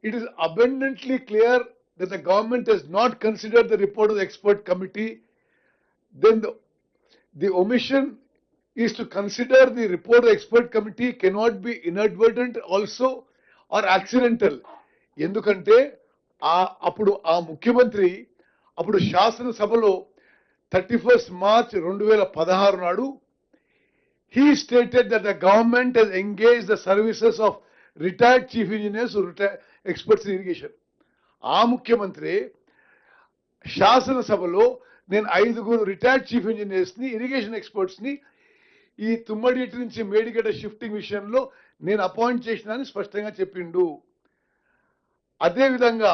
It is abundantly clear that the government has not considered the report of the expert committee. Then the omission is to consider the report of the expert committee cannot be inadvertent also or accidental. ఎందుకంటే అప్పుడు ఆ ముఖ్యమంత్రి అప్పుడు శాసనసభలో 31st March 2016 నాడు he stated that the government has engaged the services of retired chief engineers who retired experts in irrigation. ఆ ముఖ్యమంత్రి శాసనసభలో నేను 5 రిటైర్డ్ చీఫ్ ఇంజనీర్స్ ని ఇరిగేషన్ ఎక్స్పర్ట్స్ ని ఈ తుమ్మడిటి నుంచి మేడిగడ్డ షిఫ్టింగ్ విషయంలో నేను అపాయింట్ చేసినానని స్పష్టంగా చెప్పిండు. అదే విధంగా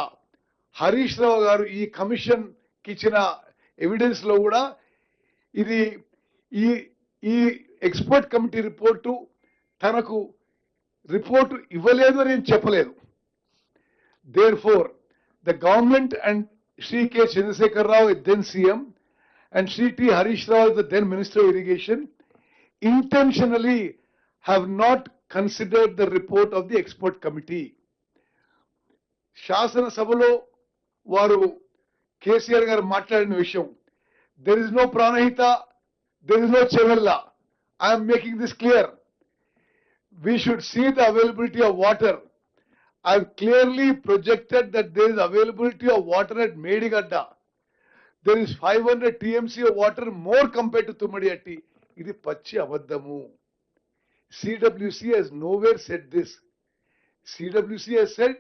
హరీష్ రావు గారు ఈ కమిషన్ కి ఇచ్చిన ఎవిడెన్స్ లో కూడా ఇది ఈ ఈ ఎక్స్పర్ట్ కమిటీ రిపోర్టు తనకు రిపోర్టు ఇవ్వలేదు అని చెప్పలేదు. Therefore, the government and Shri K. Chandrasekhar Rao, then CM, and Shri T. Harish Rao, the then Minister of Irrigation, intentionally have not considered the report of the expert committee. Shasana Sabalo varu KCR garu maatladina vishayam, there is no Pranahita, there is no Chevella. I am making this clear. We should see the availability of water. I've clearly projected that there is availability of water at Medigadda. There is 500 TMC of water more compared to Tummadiyatti. Idi pachi abaddamu. CWC has nowhere said this. CWC has said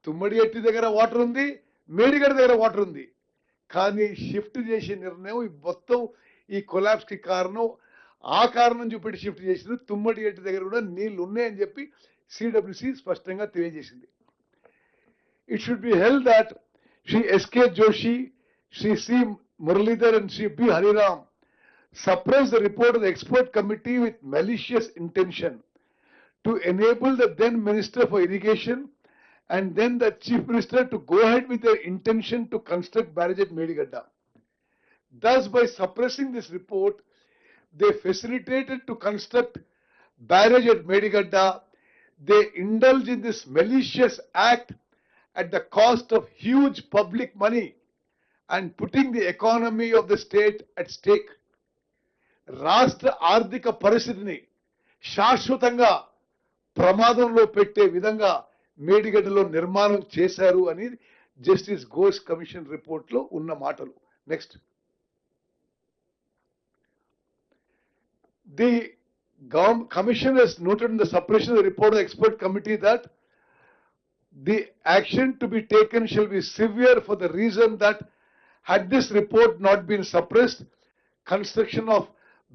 Tummadiyatti దగ్గర water ఉంది, మేడిగడ్డ దగ్గర water ఉంది. కానీ shift చేసే నిర్ణయం మొత్తం ఈ collapse కి కారణం ఆ కారణం చూపెట్టి షిఫ్ట్ చేసింది. తుమ్మడిగడ్డ దగ్గర కూడా నీళ్లు ఉన్నాయని చెప్పి CWC స్పష్టంగా తెలియజేసింది. It should be held that Shri S.K. Joshi, Shri C. Muralidhar and Shri B. Hariram suppressed the report of the expert committee with malicious intention to enable the then Minister for Irrigation and then the Chief Minister to go ahead with their intention to construct barrage at Medigadda. Thus, by suppressing this report, they facilitated to construct barrage at Medigadda. They indulge in this malicious act at the cost of huge public money and putting the economy of the state at stake. రాష్ట్ర ఆర్థిక పరిస్థితిని శాశ్వతంగా ప్రమాదంలో పెట్టే విధంగా మేడిగడ్డలో నిర్మాణం చేశారు అని జస్టిస్ ఘోష్ కమిషన్ రిపోర్ట్ లో ఉన్న మాటలు. Next, the Commission has noted in the suppression of the report of the expert committee that the action to be taken shall be severe for the reason that had this report not been suppressed, construction of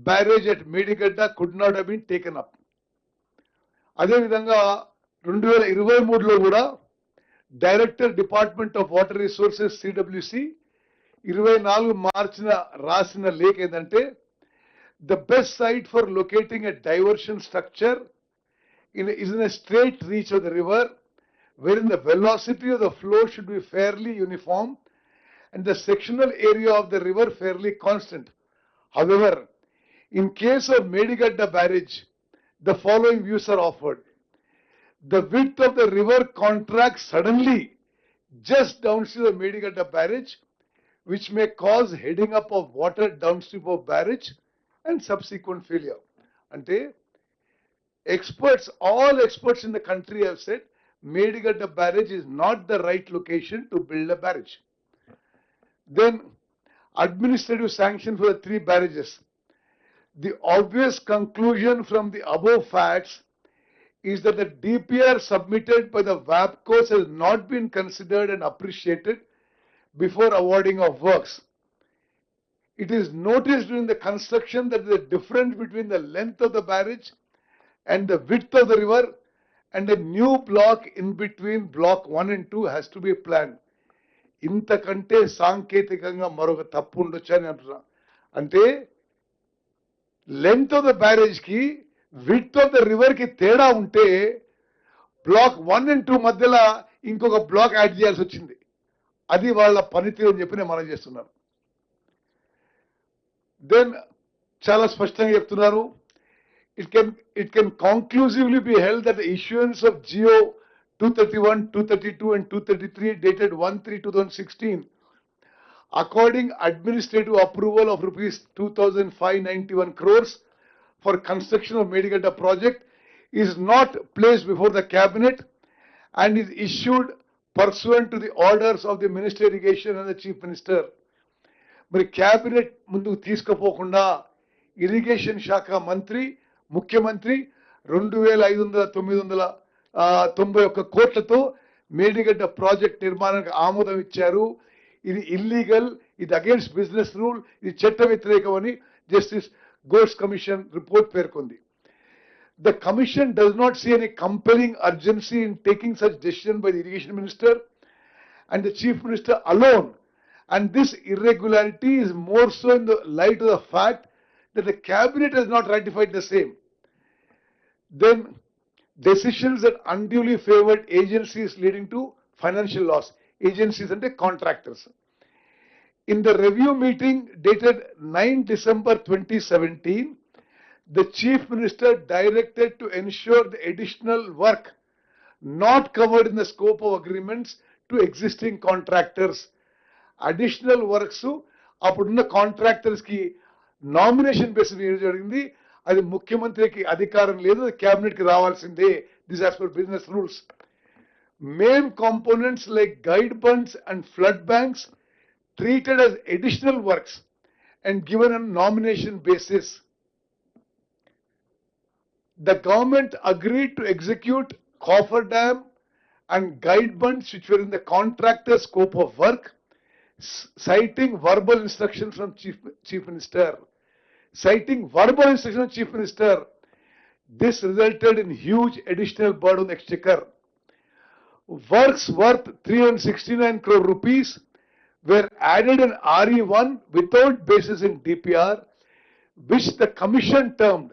barrage at Medigadda could not have been taken up. అదే విధంగా 2023లో కూడా director department of water resources CWC 24 మార్చిన రాసిన లేఖ ఏంటంటే, the best site for locating a diversion structure is in a straight reach of the river, wherein the velocity of the flow should be fairly uniform and the sectional area of the river fairly constant. However, in case of Medigadda barrage, the following views are offered. The width of the river contracts suddenly just downstream of Medigadda barrage, which may cause heading up of water downstream of barrage and subsequent failure. Ante experts, all experts in the country have said Medigadda barrage is not the right location to build a barrage. Then administrative sanction for the 3 barrages. The obvious conclusion from the above facts is that the DPR submitted by the WAPCOs has not been considered and appreciated before awarding of works. It is noticed during the construction that the difference between the length of the barrage and the width of the river and a new block in between block 1 and 2 has to be planned. ఇంతకంటే సాంకేతికంగా మరొక తప్పు ఉండొచ్చు అని అంటున్నా. అంటే length of the barrage కి width of the river కి తేడా ఉంటే బ్లాక్ 1 and 2 మధ్యలో ఇంకొక బ్లాక్ యాడ్ చేయాల్సి వచ్చింది. అది వాళ్ళ పనితీరు అని చెప్పి నేను మనం చేస్తున్నాను. దెన్ చాలా స్పష్టంగా చెప్తున్నారు, it can conclusively be held that the issuance of GO 231, 232 and 233 dated 1/3/2016. According administrative approval of rupees 2,591 crores for construction of Medigadda project is not placed before the cabinet and is issued pursuant to the orders of the Ministry of Irrigation and the Chief Minister. మరి cabinet ముందుకు తీసుకుపోకుండా irrigation శాఖ మంత్రి ముఖ్యమంత్రి 2,591 కోట్లతో Medigadda project నిర్మాణానికి ఆమోదం ఇచ్చారు. ఇది ఇల్లీగల్, ఇది అగేన్స్ట్ బిజినెస్ రూల్, ఇది చట్ట వ్యతిరేకమని జస్టిస్ ఘోష్ కమిషన్ రిపోర్ట్ పేర్కొంది. The commission does not see any compelling urgency in taking such decision by the irrigation minister and the chief minister alone, and this irregularity is more so in the light of the fact that the cabinet has not ratified the same. Then decisions that unduly favored agencies leading to financial loss. Agencies and contractors. In the review meeting dated 9 December 2017, the Chief Minister directed to ensure the additional work not covered in the scope of agreements to existing contractors. Additional works అప్పుడున్న contractors కి nomination basis మీద జరిగింది. అది ముఖ్యమంత్రికి అధికారం లేదు, అది cabinet కి రావాల్సిందే. This as per business rules. Main components like guide bunds and flood banks treated as additional works and given on nomination basis. The government agreed to execute coffer dam and guide bunds which were in the contractor's scope of work, citing verbal instructions from Chief Minister. Citing verbal instructions from Chief Minister, this resulted in huge additional burden on the exchequer. Works worth 369 crore rupees were added in RE1 without basis in DPR, which the commission termed,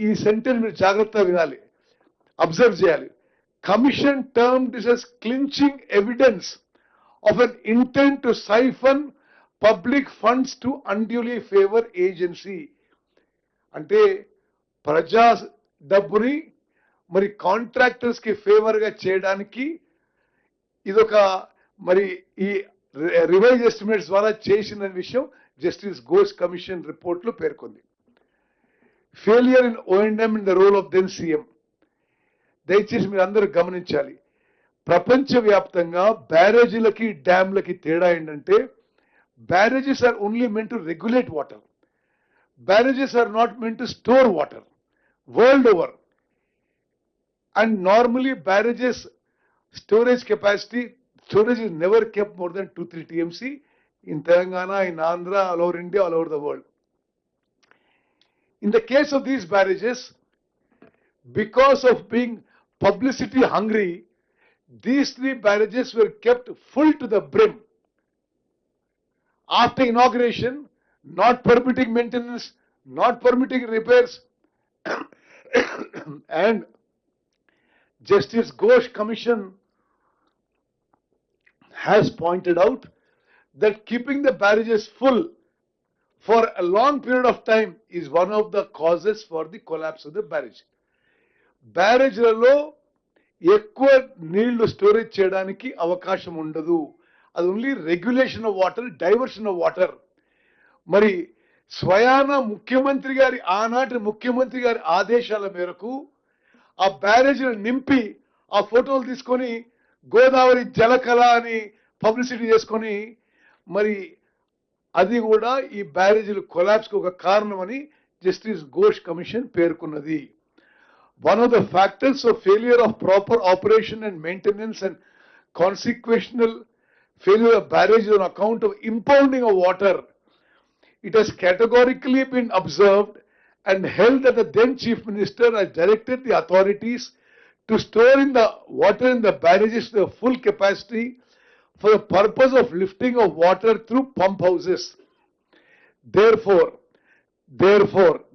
ఈ sentence మీరు జాగ్రత్తగా వినాలి, observe చేయాలి. Commission termed this as clinching evidence of an intent to siphon public funds to unduly favor agency. అంటే ప్రజా డబ్బుని మరి contractors కి ఫేవర్ గా చేయడానికి ఇదొక మరి ఈ రివైజ్ ఎస్టిమేట్స్ ద్వారా చేసిన విషయం జస్టిస్ ఘోష్ కమిషన్ రిపోర్ట్ లో పేర్కొంది. Failure in O&M in the role of then CM. దయచేసి మీరు అందరూ గమనించాలి, ప్రపంచవ్యాప్తంగా బ్యారేజీలకి డ్యామ్లకి తేడా ఏంటంటే, barrages are only meant to regulate water. Barrages are not meant to store water world over. And normally barrages storage capacity, storage is never kept more than 2-3 TMC in Telangana, in Andhra, all over India, all over the world. In the case of these barrages, because of being publicity hungry, these 3 barrages were kept full to the brim. After inauguration, not permitting maintenance, not permitting repairs, and Justice Ghosh Commission has pointed out that keeping the barrages full for a long period of time is one of the causes for the collapse of the barrage. బ్యారేజ్లలో ఎక్కువ నీళ్లు storage చేయడానికి అవకాశం ఉండదు. అది only regulation of water, diversion of water. మరి స్వయాన ముఖ్యమంత్రి గారి ఆనాటి ముఖ్యమంత్రి గారి ఆదేశాల మేరకు ఆ బ్యారేజీలు నింపి ఆ ఫోటోలు తీసుకొని గోదావరి జలకళ అని పబ్లిసిటీ చేసుకొని మరి అది కూడా ఈ బ్యారేజీలు కొలాప్స్కి ఒక కారణమని జస్టిస్ ఘోష్ కమిషన్ పేర్కొన్నది. One of the factors of failure of proper operation and maintenance and consequential failure of barrage on account of impounding of water, it has categorically been observed and held that the then Chief Minister has directed the authorities to store in the water in the barrages to the full capacity for the purpose of lifting of water through pump houses. Therefore,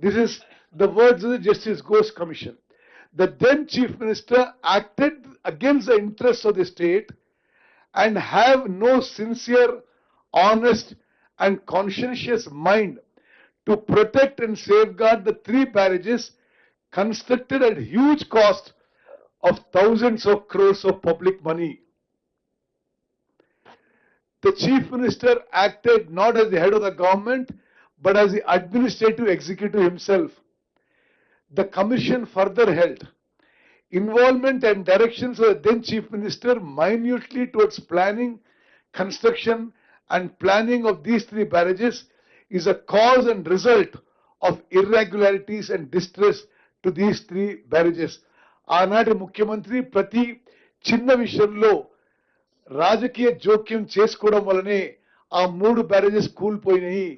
this is the words of the Justice Ghosh Commission. The then Chief Minister acted against the interests of the state and have no sincere, honest and conscientious mind to protect and safeguard the 3 barrages constructed at huge cost of thousands of crores of public money. The Chief Minister acted not as the head of the government, but as the administrative executive himself. The Commission further held involvement and directions of the then Chief Minister minutely towards planning, construction and planning of these three barrages is a cause and result of irregularities and distress to these three barrages. ఆనాటి ముఖ్యమంత్రి ప్రతి చిన్న విషయంలో రాజకీయ జోక్యం చేసుకోవడం వల్లనే ఆ మూడు బ్యారేజెస్ కూలిపోయినాయి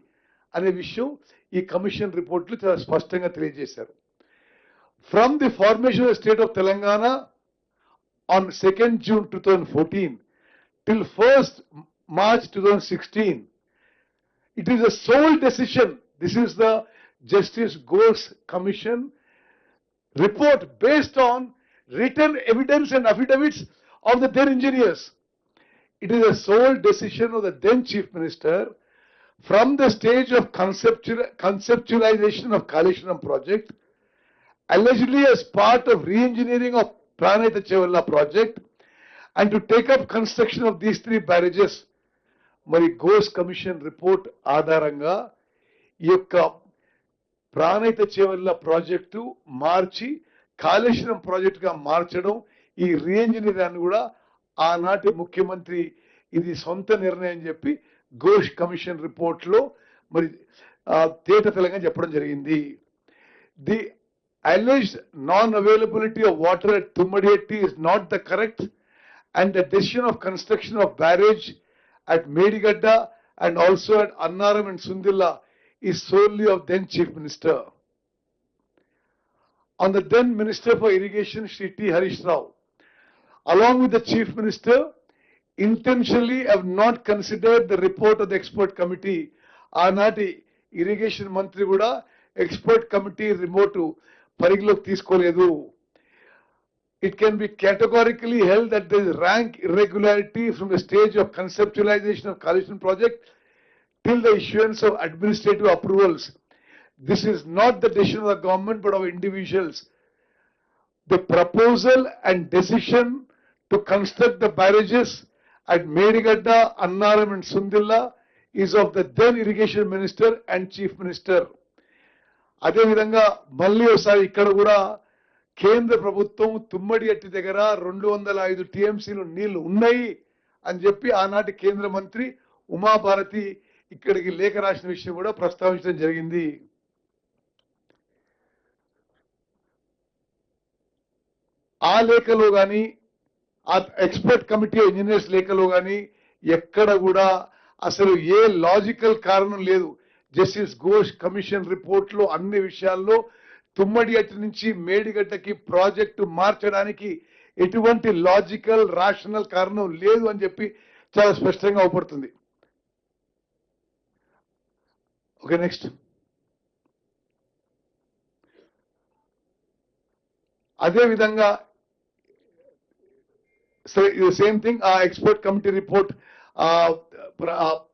అనే విషయం ఈ కమిషన్ రిపోర్ట్లు చాలా స్పష్టంగా తెలియజేశారు. From the formation of the state of Telangana on 2nd June 2014 till 1st March 2016, it is a sole decision. This is the Justice Ghosh Commission report based on written evidence and affidavits of the then engineers. It is a sole decision of the then Chief Minister from the stage of conceptualization of Kaleshwaram project, allegedly as part of re-engineering of Pranayita Chevalla project, and to take up construction of these three barrages. Mari Ghosh Commission report ఆధారంగా ఈ యొక్క Pranahita Chevella project మార్చి కాళేశ్వరం ప్రాజెక్టుగా మార్చడం, ఈ రీఎంజినీరింగ్ కూడా ఆనాటి ముఖ్యమంత్రి ఇది సొంత నిర్ణయం చెప్పి ఘోష్ కమిషన్ రిపోర్ట్లో మరి తేట తెలంగాణ చెప్పడం జరిగింది. The alleged non-availability of water at Tummadietti is not the correct, and the decision of construction of barrage at Medigadda and also at Annaram and Sundilla is solely of then Chief Minister. On the then Minister for Irrigation, Shri T. Harish Rao, along with the Chief Minister, intentionally have not considered the report of the expert committee. Aanati Irrigation Mantri kuda expert committee remote పరిగణలోకి తీసుకోలేదు. It can be categorically held that there is rank irregularity from the stage of conceptualization of Kaleshwaram project till the issuance of administrative approvals. This is not the decision of the government but of individuals. The proposal and decision to construct the barrages at Medigadda, Annaram and Sundilla is of the then irrigation minister and chief minister. అదేవిధంగా మళ్ళీ ఒకసారి ఇక్కడ కూడా కేంద్ర ప్రభుత్వం తుమ్మడిఎట్టి దగ్గర 205 టీఎంసీలు నీళ్లు ఉన్నాయి అని చెప్పి ఆనాటి కేంద్ర మంత్రి ఉమాభారతి ఇక్కడికి లేఖ రాసిన విషయం కూడా ప్రస్తావించడం జరిగింది. ఆ లేఖలో కానీ ఆ ఎక్స్పర్ట్ కమిటీ ఇంజనీర్స్ లేఖలో కానీ ఎక్కడ కూడా అసలు ఏ లాజికల్ కారణం లేదు. జస్టిస్ ఘోష్ కమిషన్ రిపోర్ట్లో అన్ని విషయాల్లో తుమ్మడిఎట్టి నుంచి మేడిగడ్డకి ప్రాజెక్టు మార్చడానికి ఎటువంటి లాజికల్ రాషనల్ కారణం లేదు అని చెప్పి చాలా స్పష్టంగా అవుపడుతుంది. Okay, next. అదేవిధంగా సేమ్ థింగ్ ఆ ఎక్స్పర్ట్ కమిటీ రిపోర్ట్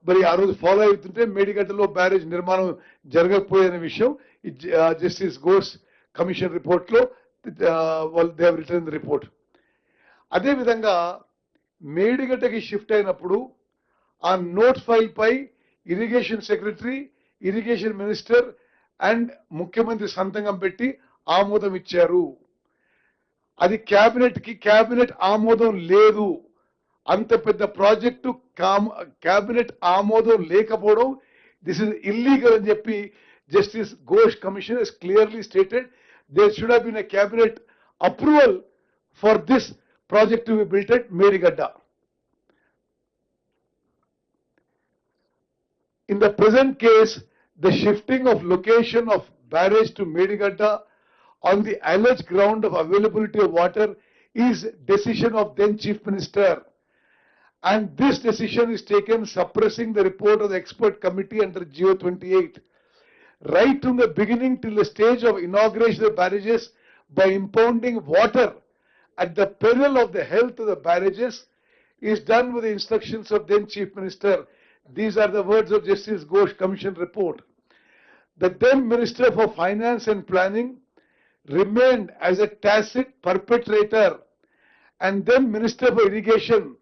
మరి ఆ రోజు ఫాలో అవుతుంటే మేడిగడ్డలో బ్యారేజ్ నిర్మాణం జరగకపోయే విషయం జస్టిస్ ఘోష్ కమిషన్ రిపోర్ట్లో they have written the report. అదేవిధంగా మేడిగడ్డకి షిఫ్ట్ అయినప్పుడు ఆ నోట్ ఫైల్ పై irrigation secretary, irrigation minister and ముఖ్యమంత్రి సంతకం పెట్టి ఆమోదం ఇచ్చారు. అది క్యాబినెట్ ఆమోదం లేదు. అంత పెద్ద ప్రాజెక్టు క్యాబినెట్ ఆమోదం లేకపోవడం దిస్ ఇస్ ఇల్లీగల్ అని చెప్పి justice Ghosh commission has clearly stated there should have been a cabinet approval for this project to be built at Medigadda. In the present case, the shifting of location of barrage to Medigadda on the alleged ground of availability of water is decision of then Chief Minister, and this decision is taken suppressing the report of the expert committee under GO 28. Right from the beginning till the stage of inauguration of barrages by impounding water at the peril of the health of the barrages is done with the instructions of then Chief Minister. These are the words of Justice Ghosh Commission report. The then Minister for Finance and Planning, remained as a tacit perpetrator, and then Minister for Irrigation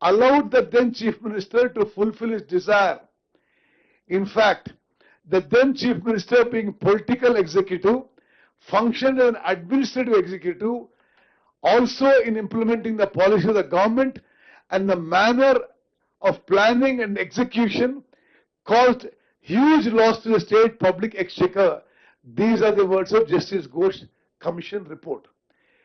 allowed the then Chief Minister to fulfill his desire. In fact, the then Chief Minister, being political executive, functioned as an administrative executive also in implementing the policy of the government, and the manner of planning and execution caused huge loss to the state public exchequer. These are the words of Justice Ghosh Commission report.